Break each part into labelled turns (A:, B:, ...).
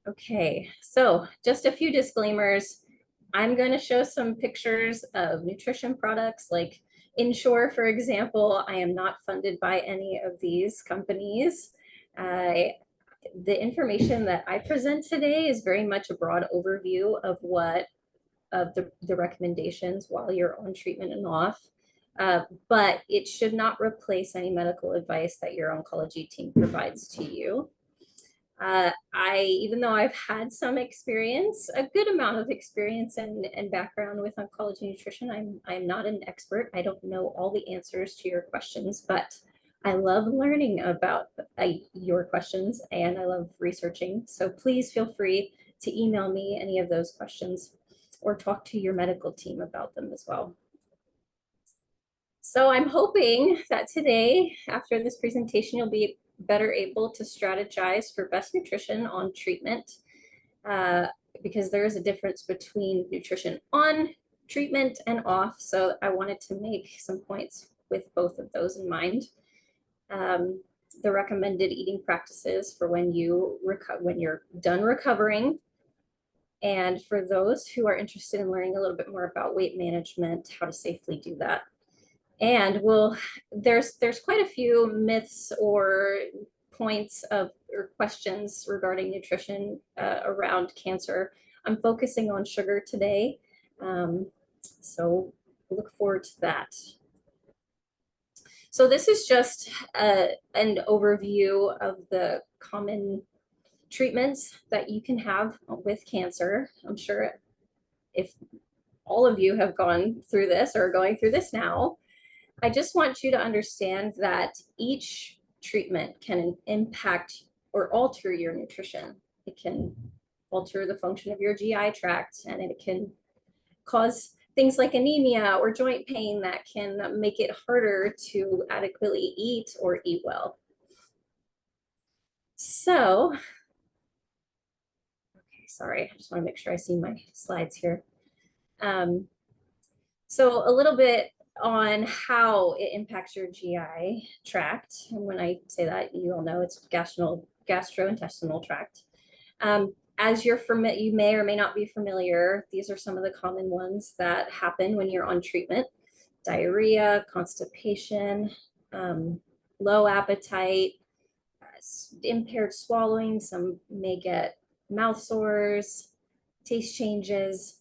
A: Okay, so just a few disclaimers. I'm going to show some pictures of nutrition products like Ensure, for example. I am not funded by any of these companies. The information that I present today is very much a broad overview of the recommendations while you're on treatment and off. But it should not replace any medical advice that your oncology team provides to you. Even though I've had some experience, a good amount of experience and background with oncology nutrition, I'm not an expert. I don't know all the answers to your questions, but I love learning about your questions and I love researching. So please feel free to email me any of those questions or talk to your medical team about them as well. So I'm hoping that today, after this presentation, you'll be better able to strategize for best nutrition on treatment, because there is a difference between nutrition on treatment and off. So I wanted to make some points with both of those in mind. The recommended eating practices for when you're done recovering, and for those who are interested in learning a little bit more about weight management, how to safely do that. And there's quite a few myths or points of or questions regarding nutrition around cancer. I'm focusing on sugar today, so look forward to that. So this is just an overview of the common treatments that you can have with cancer. I'm sure if all of you have gone through this or are going through this now, I just want you to understand that each treatment can impact or alter your nutrition. It can alter the function of your GI tract, and it can cause things like anemia or joint pain that can make it harder to adequately eat or eat well. So, okay, sorry, I just want to make sure I see my slides here. So a little bit on how it impacts your GI tract. And when I say that, you all know it's gastrointestinal tract. As you may or may not be familiar, these are some of the common ones that happen when you're on treatment: diarrhea, constipation, low appetite, impaired swallowing. Some may get mouth sores, taste changes.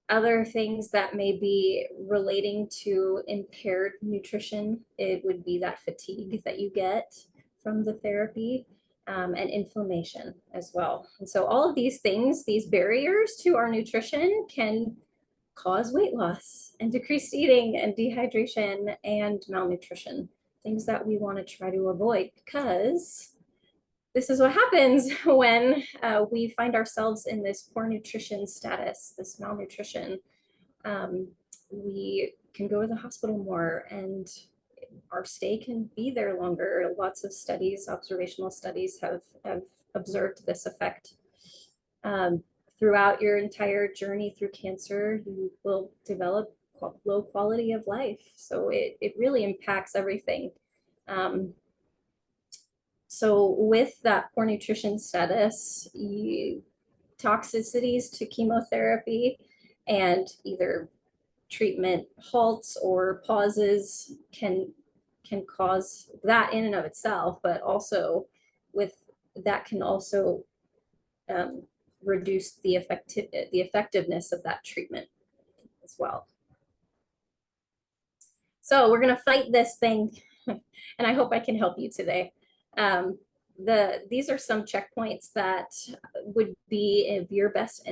A: Other things that may be relating to impaired nutrition, it would be that fatigue that you get from the therapy, and inflammation as well. And so all of these things, these barriers to our nutrition, can cause weight loss and decreased eating and dehydration and malnutrition, things that we want to try to avoid, because this is what happens when we find ourselves in this poor nutrition status, this malnutrition. We can go to the hospital more and our stay can be there longer. Lots of studies, observational studies, have observed this effect. Throughout your entire journey through cancer, you will develop low quality of life. So it really impacts everything. So with that poor nutrition status, toxicities to chemotherapy and either treatment halts or pauses can cause that in and of itself, but also with that can also reduce the effectiveness of that treatment as well. So we're going to fight this thing, and I hope I can help you today. These are some checkpoints that would be of your best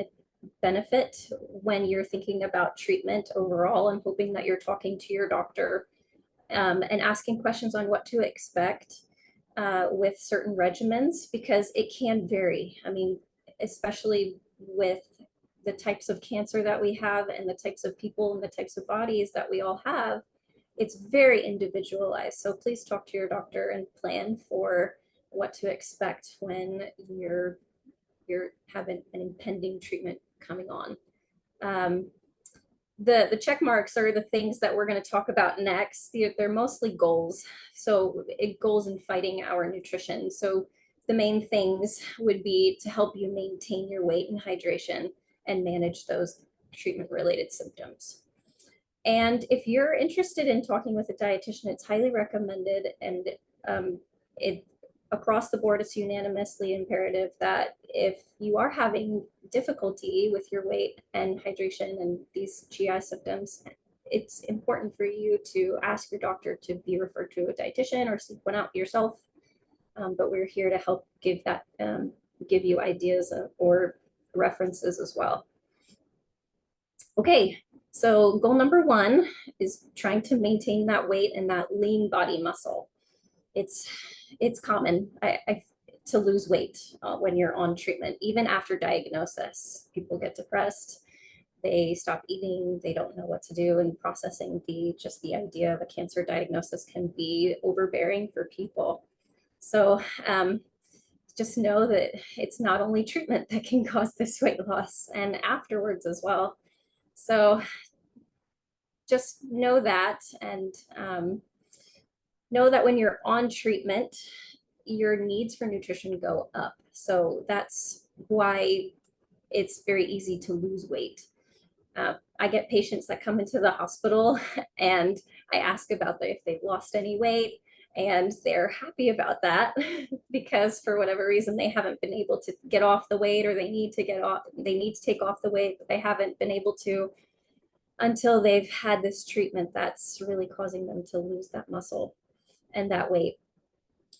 A: benefit when you're thinking about treatment overall. I'm hoping that you're talking to your doctor and asking questions on what to expect with certain regimens, because it can vary. I mean, especially with the types of cancer that we have and the types of people and the types of bodies that we all have, it's very individualized. So please talk to your doctor and plan for what to expect when you're having an impending treatment coming on. the check marks are the things that we're going to talk about next. They're mostly goals. So goals in fighting our nutrition. So the main things would be to help you maintain your weight and hydration and manage those treatment related symptoms. And if you're interested in talking with a dietitian, it's highly recommended, and it across the board, it's unanimously imperative that if you are having difficulty with your weight and hydration and these GI symptoms, it's important for you to ask your doctor to be referred to a dietitian or seek one out yourself. But we're here to help give you ideas or references as well. Okay, so goal number 1 is trying to maintain that weight and that lean body muscle. It's common to lose weight when you're on treatment, even after diagnosis. People get depressed, they stop eating, they don't know what to do, and processing just the idea of a cancer diagnosis can be overbearing for people. So just know that it's not only treatment that can cause this weight loss, and afterwards as well. So just know that, and know that when you're on treatment, your needs for nutrition go up. So that's why it's very easy to lose weight. I get patients that come into the hospital and I ask about if they've lost any weight, and they're happy about that because for whatever reason they haven't been able to get off the weight, or they need to take off the weight, but they haven't been able to until they've had this treatment that's really causing them to lose that muscle and that weight.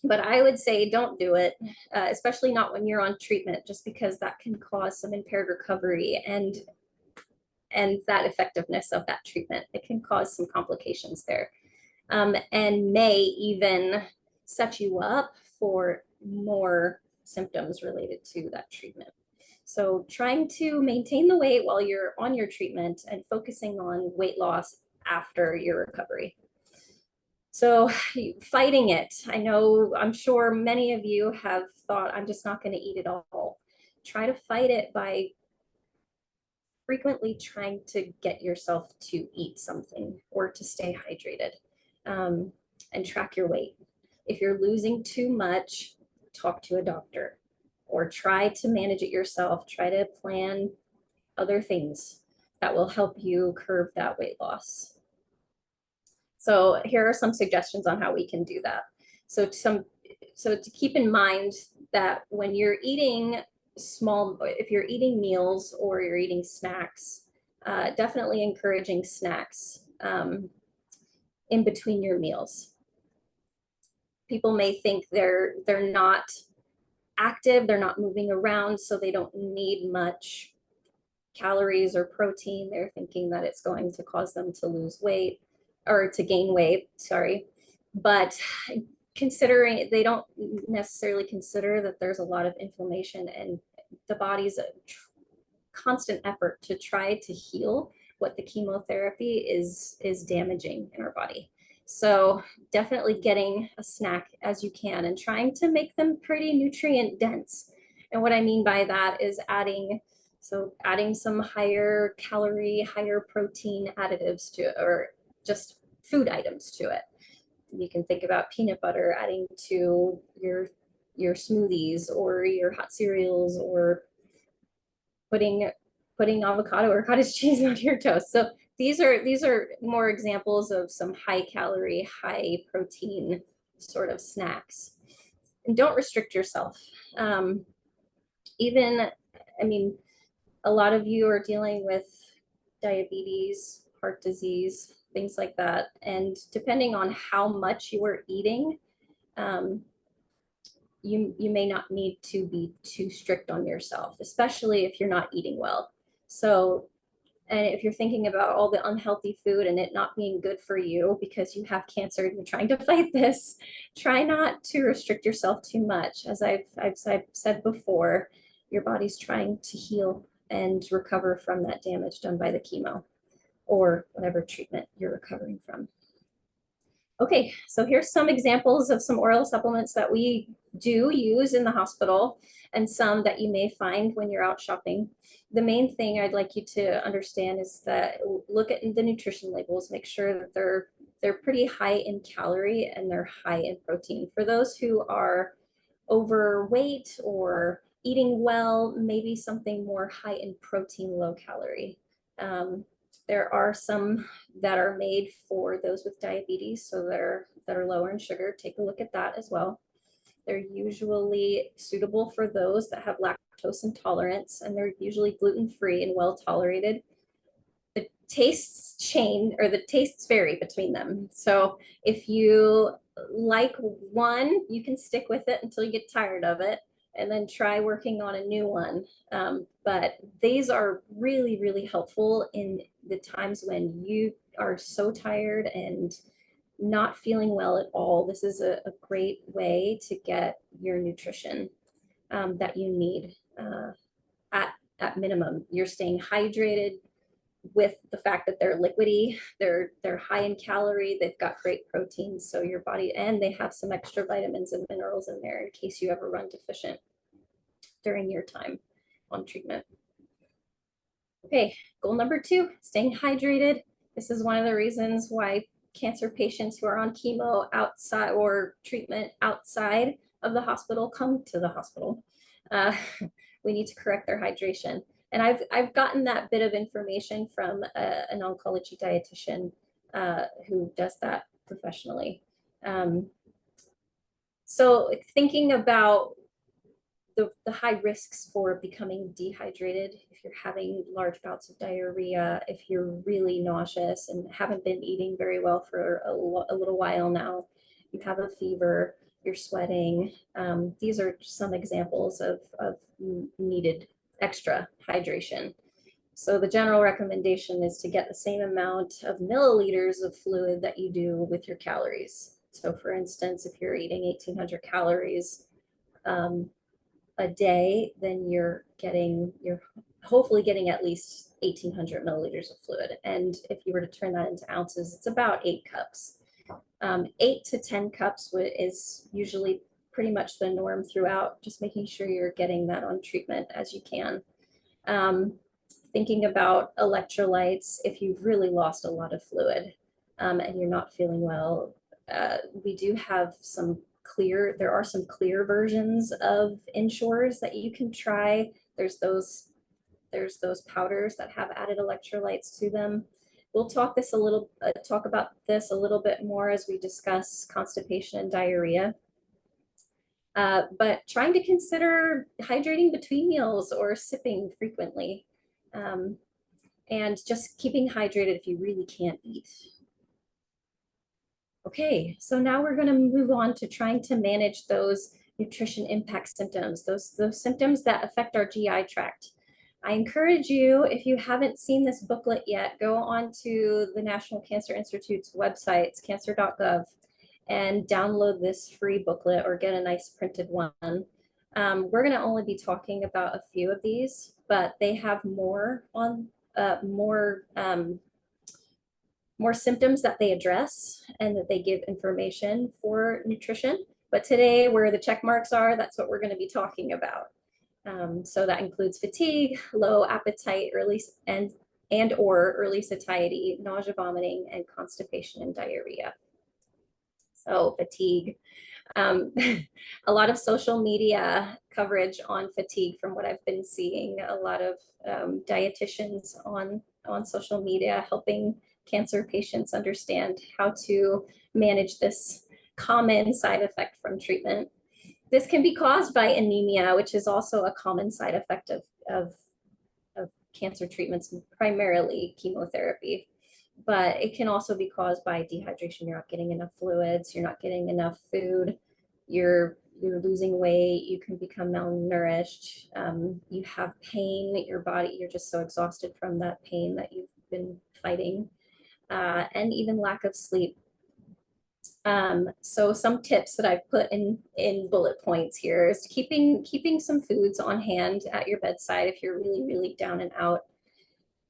A: But I would say don't do it, especially not when you're on treatment, just because that can cause some impaired recovery and that effectiveness of that treatment. It can cause some complications there, and may even set you up for more symptoms related to that treatment. So trying to maintain the weight while you're on your treatment and focusing on weight loss after your recovery. So fighting it. I'm sure many of you have thought, I'm just not going to eat it all. Try to fight it by frequently trying to get yourself to eat something or to stay hydrated, and track your weight. If you're losing too much, talk to a doctor or try to manage it yourself. Try to plan other things that will help you curb that weight loss. So here are some suggestions on how we can do that. So to keep in mind that when you're eating if you're eating meals or you're eating snacks, definitely encouraging snacks in between your meals. People may think they're not active, they're not moving around, so they don't need much calories or protein. They're thinking that it's going to cause them to lose weight or to gain weight, sorry. But considering, they don't necessarily consider that there's a lot of inflammation and the body's constant effort to try to heal what the chemotherapy is damaging in our body. So definitely getting a snack as you can and trying to make them pretty nutrient dense. And what I mean by that is adding some higher calorie, higher protein additives to it, or just food items to it. You can think about peanut butter adding to your smoothies or your hot cereals, or putting avocado or cottage cheese on your toast. So these are more examples of some high calorie, high protein sort of snacks. And don't restrict yourself. A lot of you are dealing with diabetes, heart disease, things like that. And depending on how much you are eating, you may not need to be too strict on yourself, especially if you're not eating well. So, and if you're thinking about all the unhealthy food and it not being good for you because you have cancer and you're trying to fight this, try not to restrict yourself too much. As I've said before, your body's trying to heal and recover from that damage done by the chemo or whatever treatment you're recovering from. Okay, so here's some examples of some oral supplements that we do use in the hospital and some that you may find when you're out shopping. The main thing I'd like you to understand is that look at the nutrition labels, make sure that they're pretty high in calorie and they're high in protein. For those who are overweight or eating well, maybe something more high in protein, low calorie. There are some that are made for those with diabetes, so that are lower in sugar. Take a look at that as well. They're usually suitable for those that have lactose intolerance, and they're usually gluten-free and well tolerated. The tastes change, or the tastes vary between them. So if you like one, you can stick with it until you get tired of it and then try working on a new one. But these are really, really helpful in the times when you are so tired and not feeling well at all. This is a great way to get your nutrition that you need at minimum. You're staying hydrated with the fact that they're liquidy, they're high in calorie, they've got great protein, so your body, and they have some extra vitamins and minerals in there in case you ever run deficient during your time on treatment. Okay, goal number 2, staying hydrated. This is one of the reasons why cancer patients who are on chemo outside or treatment outside of the hospital come to the hospital. We need to correct their hydration. And I've gotten that bit of information from an oncology dietitian who does that professionally. So thinking about the high risks for becoming dehydrated, if you're having large bouts of diarrhea, if you're really nauseous and haven't been eating very well for a little while now, you have a fever, you're sweating. These are some examples of needed extra hydration. So the general recommendation is to get the same amount of milliliters of fluid that you do with your calories. So for instance, if you're eating 1,800 calories, a day, then you're hopefully getting at least 1,800 milliliters of fluid. And if you were to turn that into ounces, it's about 8 cups. 8 to 10 cups is usually pretty much the norm throughout, just making sure you're getting that on treatment as you can. Thinking about electrolytes, if you've really lost a lot of fluid and you're not feeling well, we do have there are some clear versions of Ensures that you can try. There's those powders that have added electrolytes to them. We'll talk about this a little bit more as we discuss constipation and diarrhea. But trying to consider hydrating between meals or sipping frequently. And just keeping hydrated if you really can't eat. Okay, so now we're going to move on to trying to manage those nutrition impact symptoms, those symptoms that affect our GI tract. I encourage you, if you haven't seen this booklet yet, go on to the National Cancer Institute's website, it's cancer.gov, and download this free booklet or get a nice printed one. We're going to only be talking about a few of these, but they have more symptoms that they address and that they give information for nutrition. But today, where the check marks are, that's what we're going to be talking about. So that includes fatigue, low appetite, or early satiety, nausea, vomiting, and constipation and diarrhea. So fatigue. A lot of social media coverage on fatigue from what I've been seeing. A lot of dietitians on social media helping cancer patients understand how to manage this common side effect from treatment. This can be caused by anemia, which is also a common side effect of cancer treatments, primarily chemotherapy. But it can also be caused by dehydration. You're not getting enough fluids, you're not getting enough food, you're losing weight, you can become malnourished, you have pain at your body, you're just so exhausted from that pain that you've been fighting, and even lack of sleep. So some tips that I've put in bullet points here is keeping some foods on hand at your bedside if you're really, really down and out.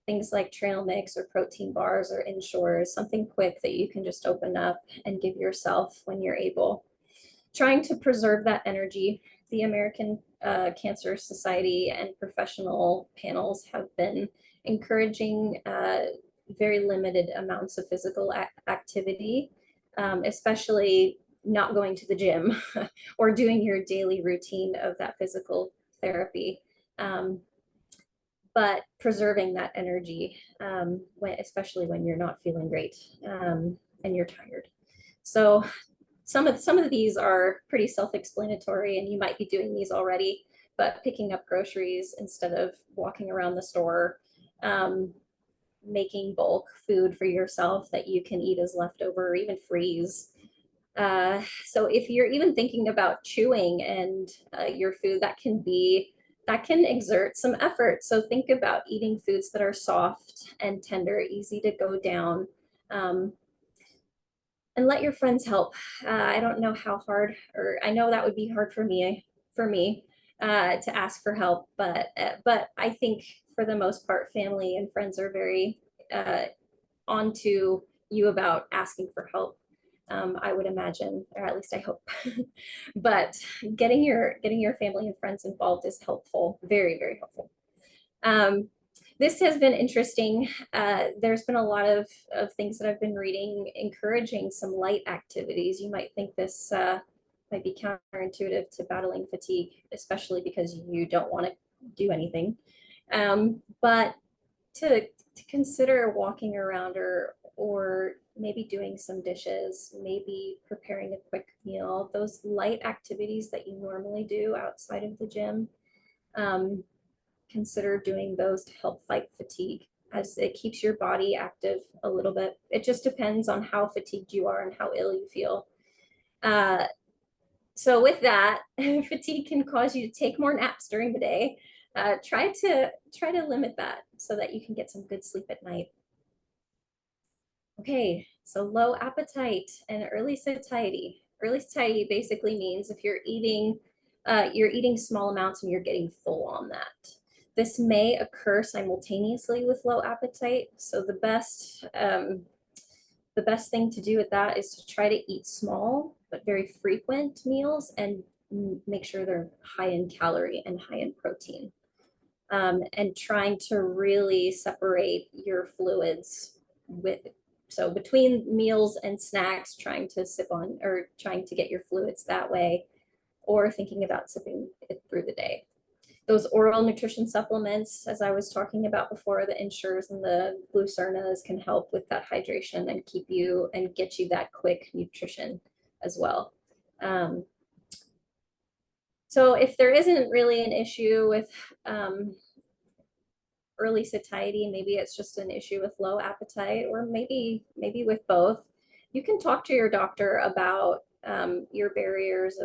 A: things like trail mix or protein bars or Ensures, something quick that you can just open up and give yourself when you're able. Trying to preserve that energy. The American Cancer Society and professional panels have been encouraging very limited amounts of physical activity, especially not going to the gym or doing your daily routine of that physical therapy. But preserving that energy, especially when you're not feeling great and you're tired. So some of these are pretty self-explanatory, and you might be doing these already, but picking up groceries instead of walking around the store, making bulk food for yourself that you can eat as leftover or even freeze. So if you're even thinking about chewing and your food, that can exert some effort. So think about eating foods that are soft and tender, easy to go down, and let your friends help. I don't know how hard, or I know that would be hard for me to ask for help, but I think for the most part, family and friends are very onto you about asking for help. I would imagine, or at least I hope. But getting your family and friends involved is helpful, very, very helpful. This has been interesting. There's been a lot of things that I've been reading encouraging some light activities. You might think this might be counterintuitive to battling fatigue, especially because you don't want to do anything. But to consider walking around or maybe doing some dishes, maybe preparing a quick meal, those light activities that you normally do outside of the gym. Consider doing those to help fight fatigue, as it keeps your body active a little bit. It just depends on how fatigued you are and how ill you feel. So with that, fatigue can cause you to take more naps during the day. Try to limit that so that you can get some good sleep at night. Okay, so low appetite and early satiety. Early satiety basically means if you're eating small amounts and you're getting full on that. This may occur simultaneously with low appetite. So the best thing to do with that is to try to eat small but very frequent meals and make sure they're high in calorie and high in protein. And trying to really separate your fluids so between meals and snacks, trying to sip on or trying to get your fluids that way, or thinking about sipping it through the day. Those oral nutrition supplements, as I was talking about before, the Ensures and the Glucernas can help with that hydration and keep you and get you that quick nutrition as well. So if there isn't really an issue with early satiety, maybe it's just an issue with low appetite, or maybe with both, you can talk to your doctor about your barriers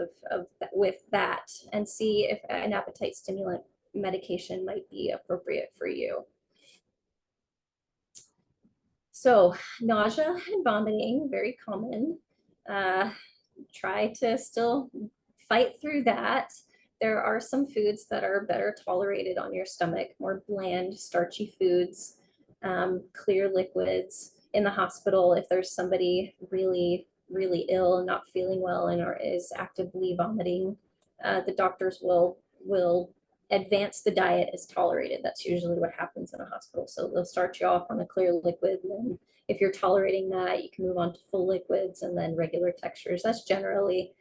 A: with that and see if an appetite stimulant medication might be appropriate for you. So nausea and vomiting, very common. Try to still fight through that. There are some foods that are better tolerated on your stomach, more bland, starchy foods, clear liquids. In the hospital, if there's somebody really, really ill and not feeling well and is actively vomiting, the doctors will advance the diet as tolerated. That's usually what happens in a hospital. So they'll start you off on a clear liquid, and then if you're tolerating that, you can move on to full liquids and then regular textures. That's generally,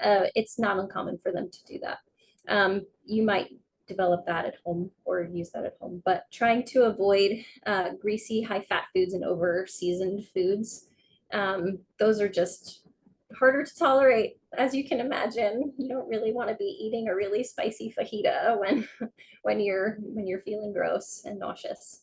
A: it's not uncommon for them to do that. You might develop that at home or use that at home, but trying to avoid greasy, high-fat foods and over-seasoned foods. Those are just harder to tolerate. As you can imagine, you don't really want to be eating a really spicy fajita when you're feeling gross and nauseous.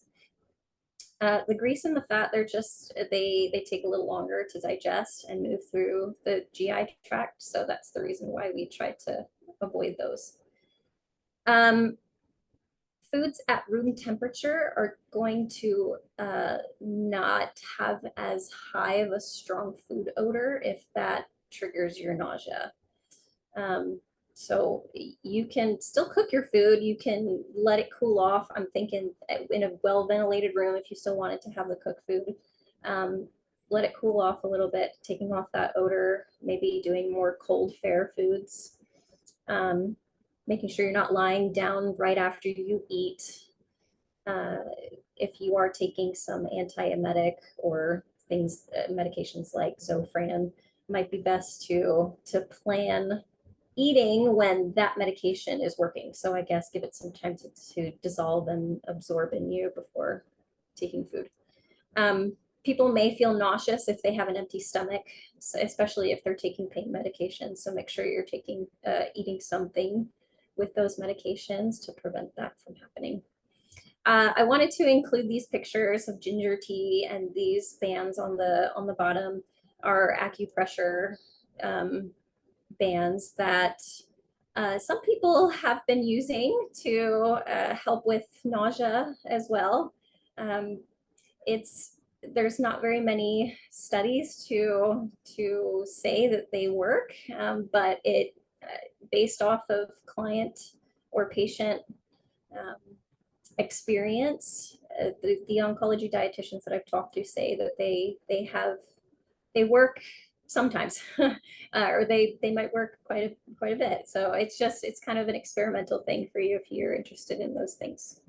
A: The grease and the fat, they take a little longer to digest and move through the GI tract. So that's the reason why we try to avoid those. Foods at room temperature are going to not have as high of a strong food odor if that triggers your nausea. So you can still cook your food. You can let it cool off. I'm thinking in a well ventilated room, if you still wanted to have the cooked food, um, let it cool off a little bit, taking off that odor, maybe doing more cold fare foods, um, making sure you're not lying down right after you eat. Uh, if you are taking some antiemetic or things, medications like Zofran, might be best to plan eating when that medication is working. So I guess give it some time to dissolve and absorb in you before taking food. People may feel nauseous if they have an empty stomach, especially if they're taking pain medications. So make sure you're eating something with those medications to prevent that from happening. I wanted to include these pictures of ginger tea, and these bands on the bottom are acupressure bands that some people have been using to help with nausea as well. Um, it's there's not very many studies to say that they work, but it based off of client or patient um, experience. The oncology dietitians that I've talked to say that they work sometimes, or they might work quite a bit. So it's kind of an experimental thing for you if you're interested in those things.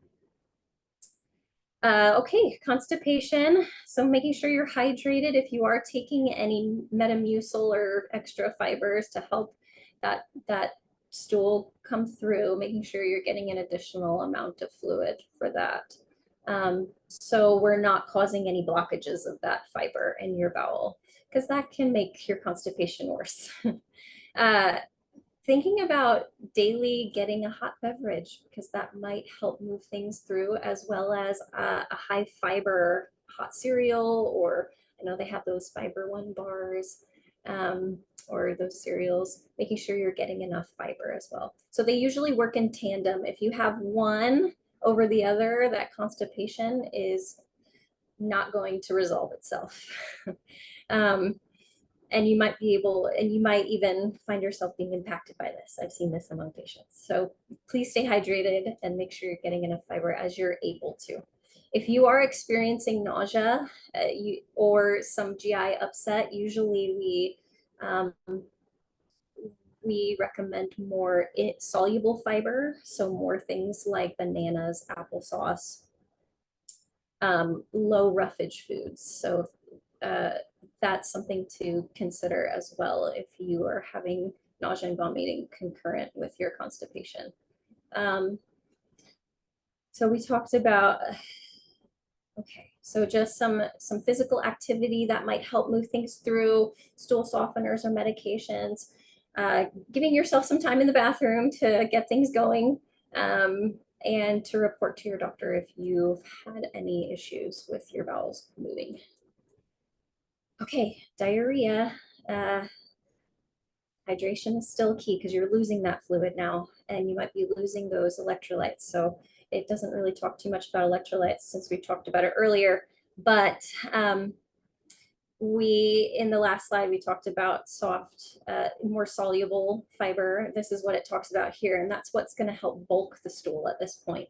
A: Okay, constipation. So making sure you're hydrated if you are taking any Metamucil or extra fibers to help that stool come through, making sure you're getting an additional amount of fluid for that. So we're not causing any blockages of that fiber in your bowel, because that can make your constipation worse. uh, Thinking about daily getting a hot beverage, because that might help move things through, as well as a high fiber hot cereal, or I know they have those Fiber One bars, or those cereals, making sure you're getting enough fiber as well. So they usually work in tandem. If you have one over the other, that constipation is not going to resolve itself. um, and you might even find yourself being impacted by this. I've seen this among patients. So please stay hydrated and make sure you're getting enough fiber as you're able to. If you are experiencing nausea or some GI upset, usually um, we recommend more soluble fiber, so more things like bananas, applesauce, low roughage foods. So uh, that's something to consider as well if you are having nausea and vomiting concurrent with your constipation. Um, so we talked about, okay, so just some physical activity that might help move things through, stool softeners or medications, giving yourself some time in the bathroom to get things going, and to report to your doctor if you've had any issues with your bowels moving. Okay, diarrhea. Hydration is still key because you're losing that fluid now, and you might be losing those electrolytes. So it doesn't really talk too much about electrolytes since we talked about it earlier, but in the last slide, we talked about soft, more soluble fiber. This is what it talks about here, and that's what's going to help bulk the stool at this point.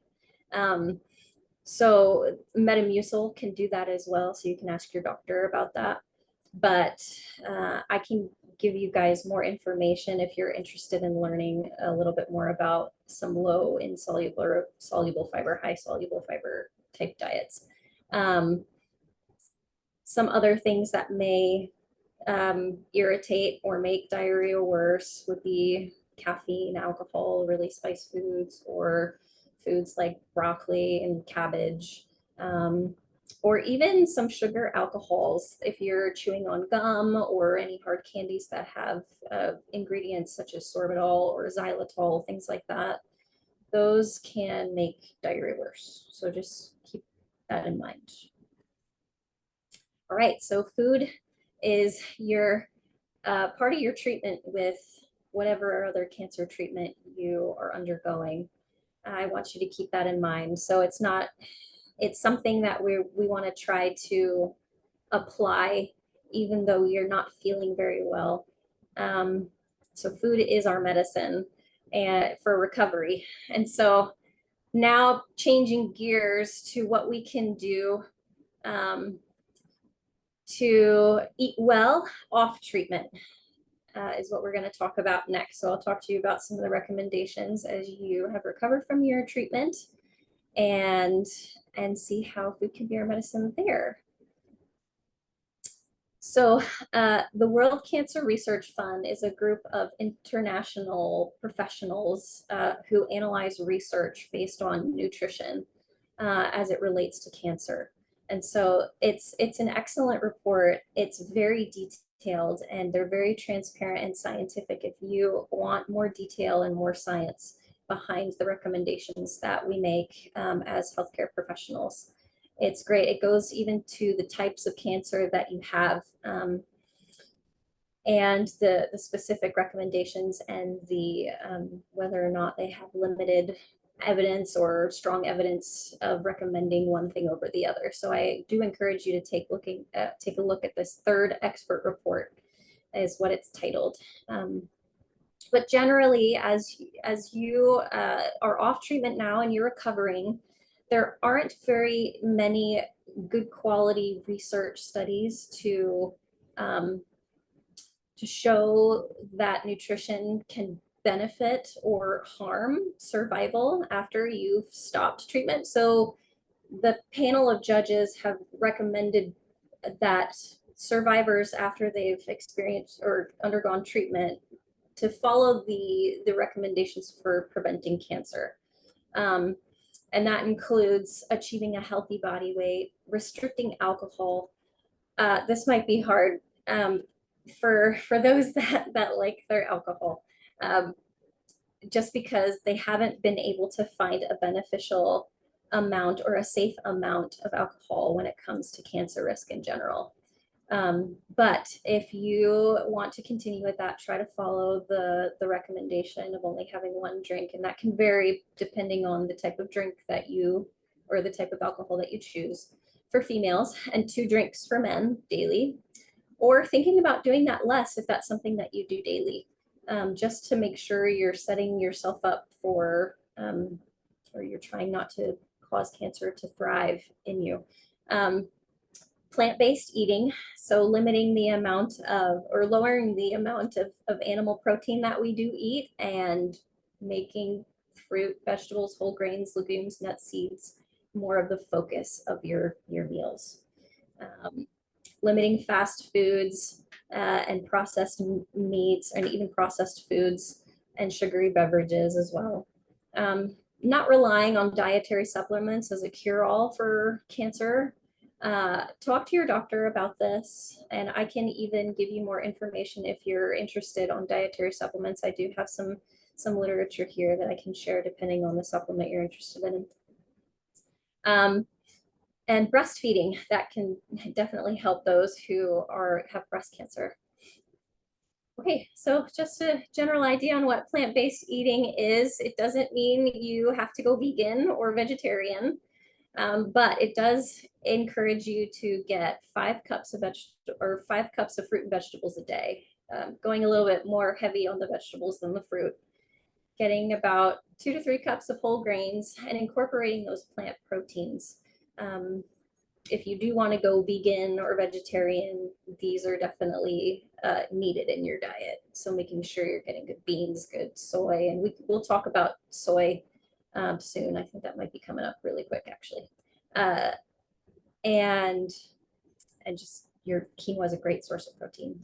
A: So Metamucil can do that as well, so you can ask your doctor about that. But I can give you guys more information if you're interested in learning a little bit more about some low soluble fiber, high soluble fiber type diets. Some other things that may irritate or make diarrhea worse would be caffeine, alcohol, really spiced foods, or foods like broccoli and cabbage, or even some sugar alcohols. If you're chewing on gum or any hard candies that have ingredients such as sorbitol or xylitol, things like that, those can make diarrhea worse. So just keep that in mind. All right, so food is your part of your treatment with whatever other cancer treatment you are undergoing. I want you to keep that in mind. So it's something that we want to try to apply even though you're not feeling very well. So food is our medicine. and for recovery. And so now changing gears to what we can do to eat well off treatment is what we're going to talk about next. So I'll talk to you about some of the recommendations as you have recovered from your treatment and see how food can be our medicine there. So the World Cancer Research Fund is a group of international professionals who analyze research based on nutrition as it relates to cancer. And so it's an excellent report. It's very detailed and they're very transparent and scientific. If you want more detail and more science behind the recommendations that we make as healthcare professionals, it's great. It goes even to the types of cancer that you have and the specific recommendations and the whether or not they have limited evidence or strong evidence of recommending one thing over the other. So I do encourage you to take a look at this third expert report is what it's titled. But generally, as you are off treatment now and you're recovering, there aren't very many good quality research studies to show that nutrition can benefit or harm survival after you've stopped treatment. So the panel of judges have recommended that survivors after they've experienced or undergone treatment to follow the recommendations for preventing cancer. And that includes achieving a healthy body weight, restricting alcohol. This might be hard for those that like their alcohol, just because they haven't been able to find a beneficial amount or a safe amount of alcohol when it comes to cancer risk in general. But if you want to continue with that, try to follow the recommendation of only having one drink, and that can vary depending on the type of drink that you, or the type of alcohol that you choose for females, and 2 drinks for men daily, or thinking about doing that less if that's something that you do daily, just to make sure you're setting yourself up for, or you're trying not to cause cancer to thrive in you. Plant-based eating, so limiting the amount of, or lowering the amount of animal protein that we do eat, and making fruit, vegetables, whole grains, legumes, nuts, seeds more of the focus of your meals. Limiting fast foods and processed meats, and even processed foods and sugary beverages as well. Not relying on dietary supplements as a cure-all for cancer. Talk to your doctor about this, and I can even give you more information if you're interested on dietary supplements. I do have some literature here that I can share depending on the supplement you're interested in. And breastfeeding, that can definitely help those who have breast cancer. Okay, so just a general idea on what plant-based eating is. It doesn't mean you have to go vegan or vegetarian. But it does encourage you to get 5 cups of fruit and vegetables a day, going a little bit more heavy on the vegetables than the fruit, getting about 2 to 3 cups of whole grains, and incorporating those plant proteins. If you do want to go vegan or vegetarian, these are definitely needed in your diet. So making sure you're getting good beans, good soy, and we'll talk about soy soon. I think that might be coming up really quick, actually. And just your quinoa is a great source of protein.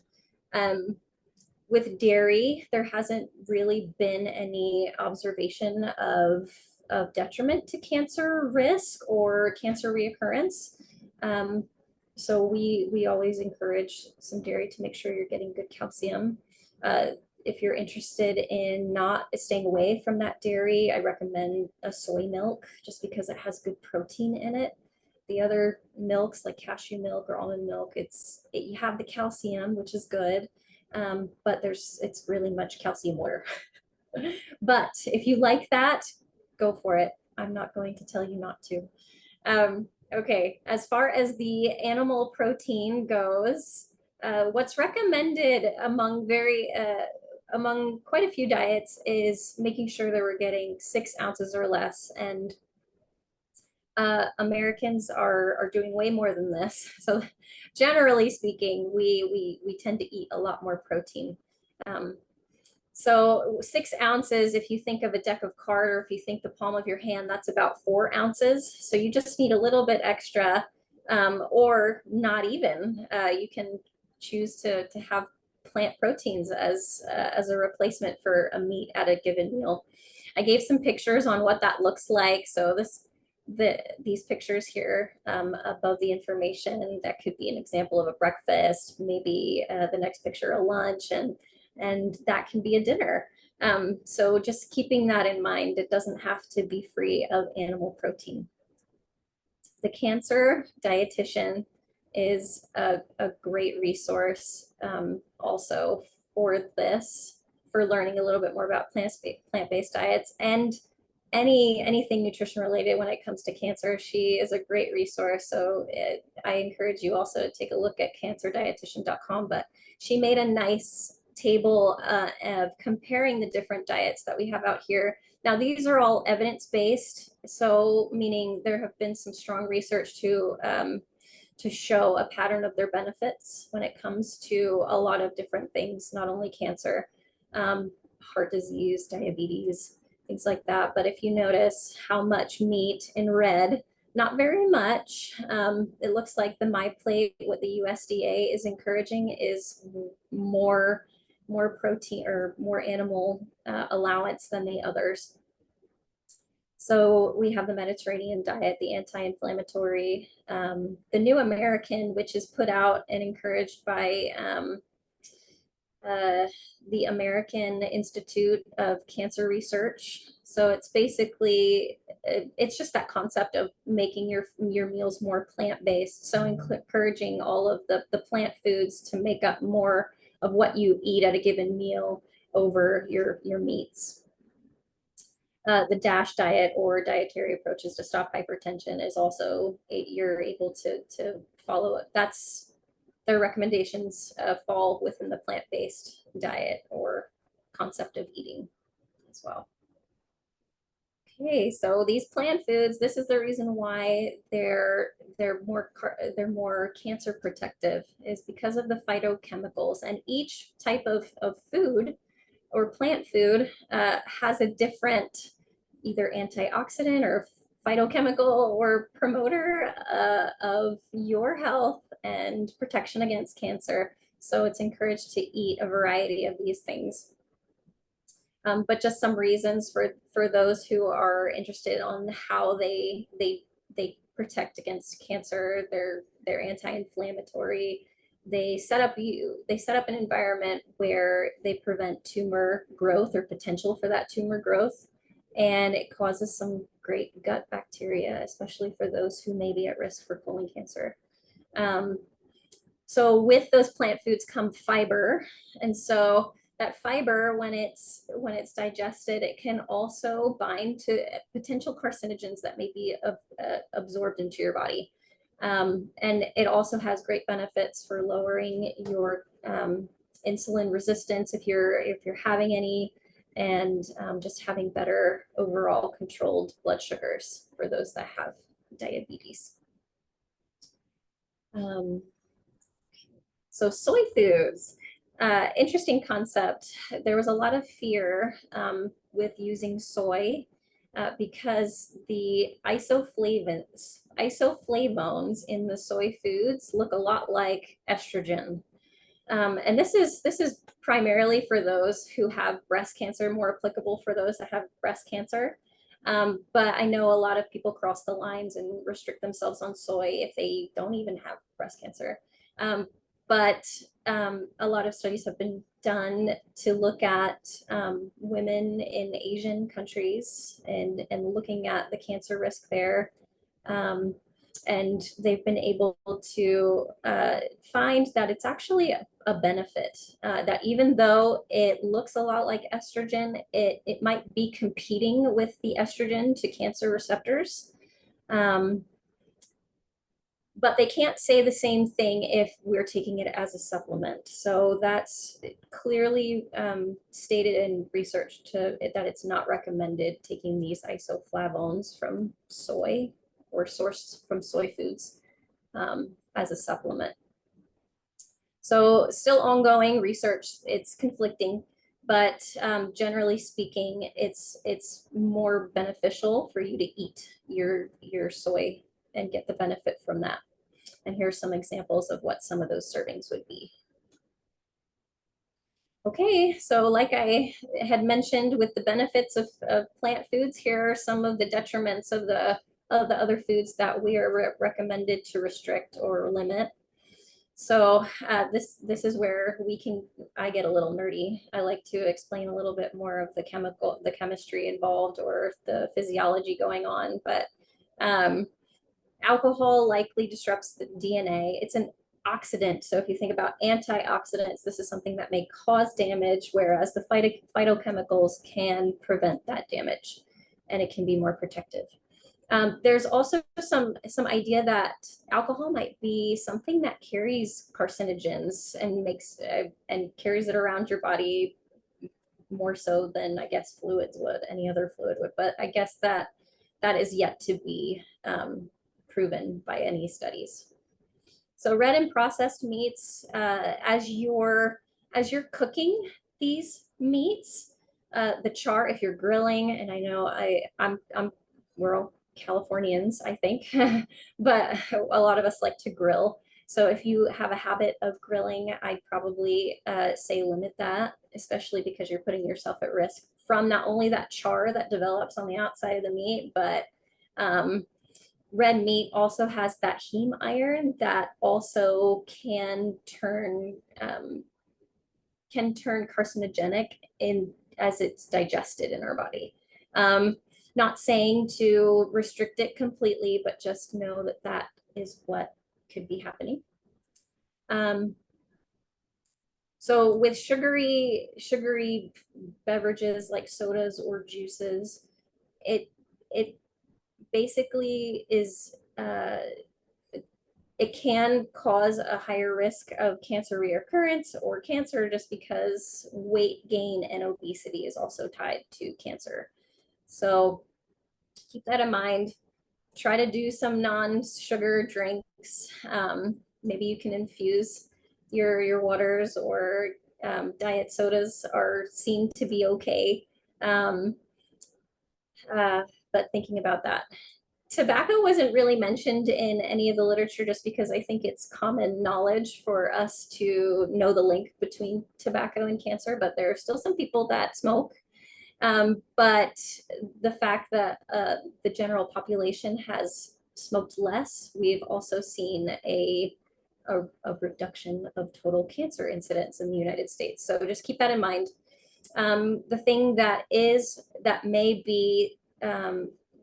A: With dairy, there hasn't really been any observation of detriment to cancer risk or cancer reoccurrence. So we always encourage some dairy to make sure you're getting good calcium. If you're interested in not staying away from that dairy, I recommend a soy milk just because it has good protein in it. The other milks like cashew milk or almond milk, you have the calcium, which is good, but it's really much calcium water. But if you like that, go for it. I'm not going to tell you not to. Okay, as far as the animal protein goes, what's recommended among among quite a few diets is making sure that we're getting 6 ounces or less. And Americans are doing way more than this. So generally speaking, we tend to eat a lot more protein. Um, so 6 ounces, if you think of a deck of cards, or if you think the palm of your hand, that's about 4 ounces. So you just need a little bit extra, or not even. You can choose to have plant proteins as a replacement for a meat at a given meal. I gave some pictures on what that looks like. So these pictures here above the information, that could be an example of a breakfast, maybe the next picture a lunch, and that can be a dinner. So just keeping that in mind, it doesn't have to be free of animal protein. The Cancer Dietitian is a great resource also for this, for learning a little bit more about plant-based diets and anything nutrition related when it comes to cancer. She is a great resource. So I encourage you also to take a look at cancerdietitian.com. But she made a nice table of comparing the different diets that we have out here. Now, these are all evidence-based, so meaning there have been some strong research to show a pattern of their benefits when it comes to a lot of different things, not only cancer, heart disease, diabetes, things like that. But if you notice how much meat in red, not very much. It looks like the MyPlate, what the USDA is encouraging is more protein or more animal allowance than the others. So we have the Mediterranean diet, the anti-inflammatory, the New American, which is put out and encouraged by the American Institute of Cancer Research. So it's basically, it's just that concept of making your meals more plant-based. So encouraging all of the plant foods to make up more of what you eat at a given meal over your meats. The DASH diet, or dietary approaches to stop hypertension, is also you're able to follow it. That's their recommendations fall within the plant-based diet or concept of eating as well. Okay, so these plant foods, this is the reason why they're more cancer protective, is because of the phytochemicals. And each type of food or plant food has a different either antioxidant or phytochemical or promoter of your health and protection against cancer. So it's encouraged to eat a variety of these things. But just some reasons for those who are interested on how they protect against cancer. They're anti-inflammatory. They set up an environment where they prevent tumor growth or potential for that tumor growth, and it causes some great gut bacteria, especially for those who may be at risk for colon cancer. So with those plant foods come fiber, and so that fiber, when it's digested, it can also bind to potential carcinogens that may be absorbed into your body. And it also has great benefits for lowering your insulin resistance if you're having any, and just having better overall controlled blood sugars for those that have diabetes. So soy foods, interesting concept. There was a lot of fear with using soy because the isoflavones in the soy foods look a lot like estrogen. And this is primarily for those who have breast cancer, more applicable for those that have breast cancer. But I know a lot of people cross the lines and restrict themselves on soy if they don't even have breast cancer. But a lot of studies have been done to look at women in Asian countries and looking at the cancer risk there. And they've been able to find that it's actually a benefit, that even though it looks a lot like estrogen, it might be competing with the estrogen to cancer receptors. but they can't say the same thing if we're taking it as a supplement. So that's clearly stated in research that it's not recommended taking these isoflavones from soy or sourced from soy foods as a supplement. So still ongoing research, it's conflicting, but generally speaking, it's more beneficial for you to eat your soy and get the benefit from that. And here's some examples of what some of those servings would be. Okay, so like I had mentioned with the benefits of plant foods, here are some of the detriments of the other foods that we are recommended to restrict or limit. So this is where I get a little nerdy. I like to explain a little bit more of the chemistry involved or the physiology going on, but alcohol likely disrupts the DNA. It's an oxidant. So if you think about antioxidants, this is something that may cause damage, whereas the phytochemicals can prevent that damage and it can be more protective. There's also some idea that alcohol might be something that carries carcinogens and and carries it around your body more so than I guess fluids would, any other fluid would. But I guess that is yet to be proven by any studies. So red and processed meats, as you're cooking these meats, the char, if you're grilling, and I know we're all Californians, I think, but a lot of us like to grill. So if you have a habit of grilling, I'd probably say limit that, especially because you're putting yourself at risk from not only that char that develops on the outside of the meat, but red meat also has that heme iron that also can turn carcinogenic as it's digested in our body. Not saying to restrict it completely, but just know that that is what could be happening. So with sugary beverages like sodas or juices, it basically is it can cause a higher risk of cancer reoccurrence or cancer just because weight gain and obesity is also tied to cancer. So keep that in mind. Try to do some non-sugar drinks. Maybe you can infuse your waters, or diet sodas are seen to be okay. But thinking about that. Tobacco wasn't really mentioned in any of the literature just because I think it's common knowledge for us to know the link between tobacco and cancer, but there are still some people that smoke. But the fact that the general population has smoked less, we've also seen a reduction of total cancer incidence in the United States. So just keep that in mind. The thing that may be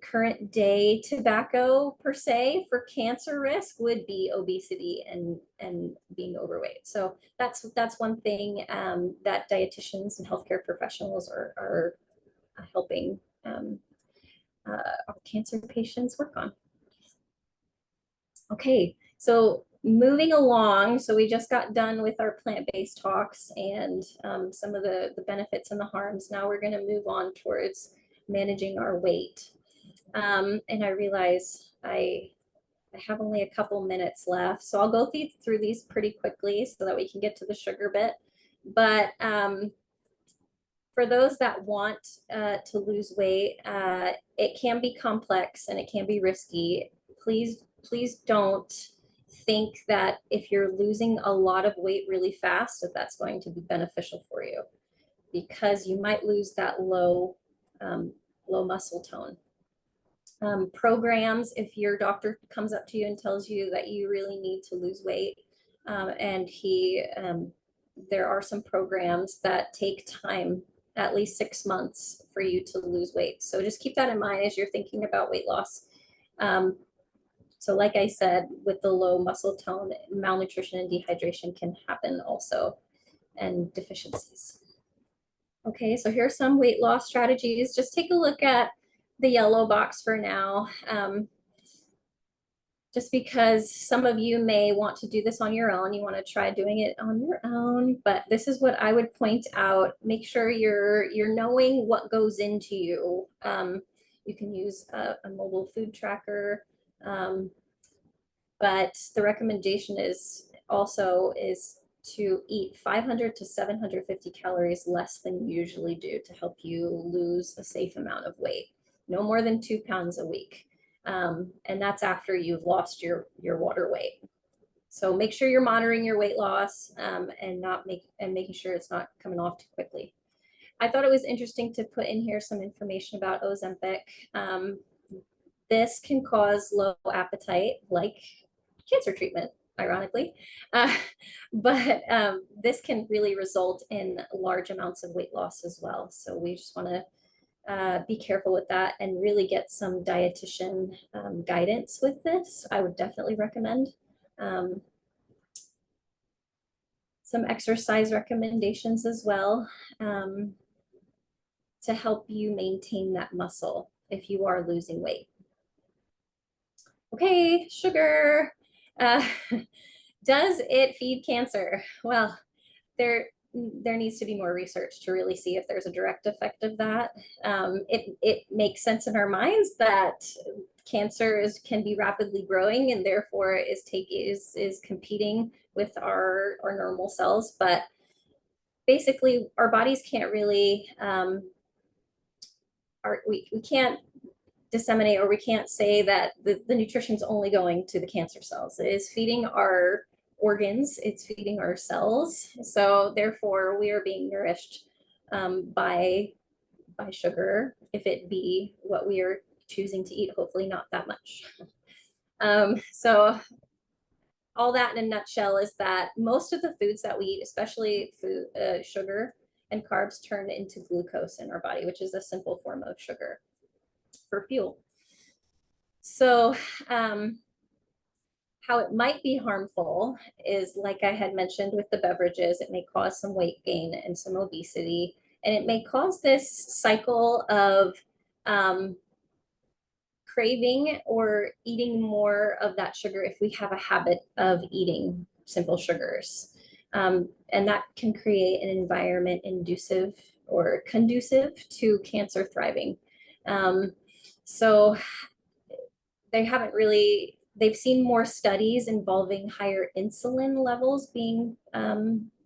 A: current day tobacco per se for cancer risk would be obesity and being overweight. So that's one thing that dietitians and healthcare professionals are helping our cancer patients work on. Okay, so moving along, so we just got done with our plant-based talks and some of the benefits and the harms. Now we're going to move on towards managing our weight. And I realize I have only a couple minutes left, so I'll go through these pretty quickly so that we can get to the sugar bit. But for those that want to lose weight, it can be complex and it can be risky. Please don't think that if you're losing a lot of weight really fast, that's going to be beneficial for you, because you might lose that low muscle tone. Programs, if your doctor comes up to you and tells you that you really need to lose weight, and there are some programs that take time, at least 6 months, for you to lose weight. So just keep that in mind as you're thinking about weight loss. So like I said, with the low muscle tone, malnutrition and dehydration can happen also, and deficiencies. Okay, so here are some weight loss strategies. Just take a look at the yellow box for now. just because some of you may want to do this on your own. You want to try doing it on your own, but this is what I would point out. Make sure you're knowing what goes into you. You can use a mobile food tracker, but the recommendation is also is to eat 500 to 750 calories less than you usually do to help you lose a safe amount of weight. No more than 2 pounds a week. And that's after you've lost your water weight. So make sure you're monitoring your weight loss and making sure it's not coming off too quickly. I thought it was interesting to put in here some information about Ozempic. This can cause low appetite, like cancer treatment, ironically, but this can really result in large amounts of weight loss as well. So we just want to be careful with that and really get some dietitian guidance with this. I would definitely recommend some exercise recommendations as well to help you maintain that muscle if you are losing weight. Okay, sugar. Does it feed cancer? Well, there needs to be more research to really see if there's a direct effect of that. It makes sense in our minds that cancer can be rapidly growing and therefore is competing with our normal cells, but basically our bodies can't really we can't disseminate, or we can't say that the nutrition's only going to the cancer cells. It is feeding our organs, it's feeding our cells. So therefore we are being nourished by sugar, if it be what we are choosing to eat, hopefully not that much. So all that in a nutshell is that most of the foods that we eat, especially sugar and carbs, turn into glucose in our body, which is a simple form of sugar for fuel. So how it might be harmful is, like I had mentioned with the beverages, it may cause some weight gain and some obesity, and it may cause this cycle of craving or eating more of that sugar if we have a habit of eating simple sugars. And that can create an environment inducive or conducive to cancer thriving. So they've seen more studies involving higher insulin levels being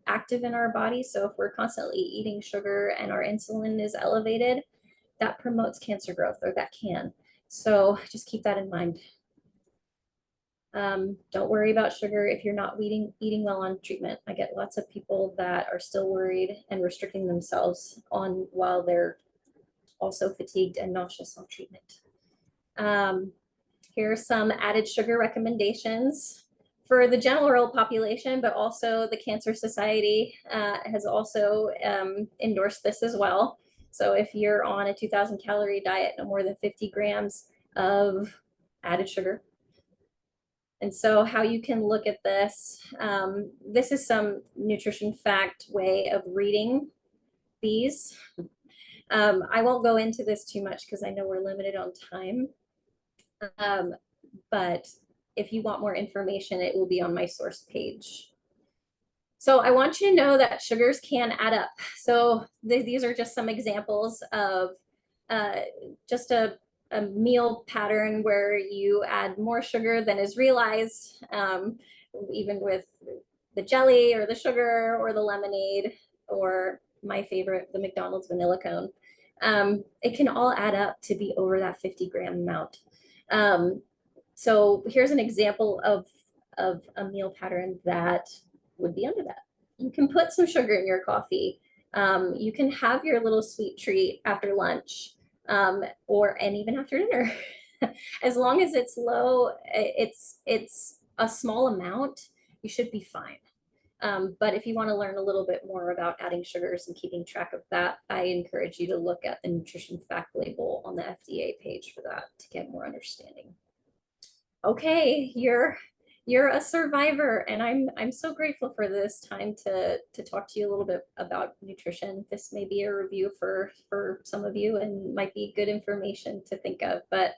A: active in our body. So if we're constantly eating sugar and our insulin is elevated, that promotes cancer growth, or that can. So just keep that in mind. Don't worry about sugar if you're not eating well on treatment. I get lots of people that are still worried and restricting themselves while they're also fatigued and nauseous on treatment. Here are some added sugar recommendations for the general population, but also the Cancer Society has also endorsed this as well. So if you're on a 2,000 calorie diet, no more than 50 grams of added sugar. And so how you can look at this, this is some nutrition fact way of reading these. I won't go into this too much because I know we're limited on time. But if you want more information, it will be on my source page. So I want you to know that sugars can add up. So these are just some examples of just a meal pattern where you add more sugar than is realized, even with the jelly or the sugar or the lemonade, or my favorite, the McDonald's vanilla cone. It can all add up to be over that 50-gram amount. So here's an example of a meal pattern that would be under that. You can put some sugar in your coffee. You can have your little sweet treat after lunch, and even after dinner. As long as it's low, it's a small amount, you should be fine. But if you want to learn a little bit more about adding sugars and keeping track of that, I encourage you to look at the nutrition fact label on the FDA page for that to get more understanding. Okay, you're a survivor, and I'm so grateful for this time to talk to you a little bit about nutrition. This may be a review for some of you and might be good information to think of, but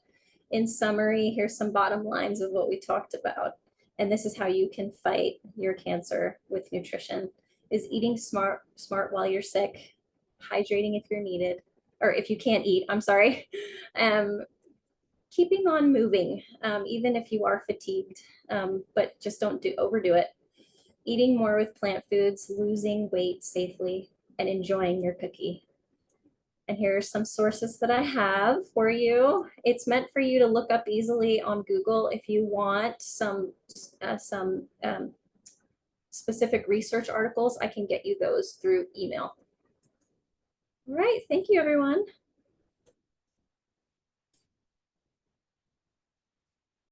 A: in summary, here's some bottom lines of what we talked about. And this is how you can fight your cancer with nutrition: is eating smart while you're sick, hydrating if you're needed, or if you can't eat, I'm sorry. Keeping on moving, even if you are fatigued, but just don't overdo it. Eating more with plant foods, losing weight safely, and enjoying your cookie. And here are some sources that I have for you. It's meant for you to look up easily on Google. If you want some specific research articles, I can get you those through email. All right, thank you, everyone.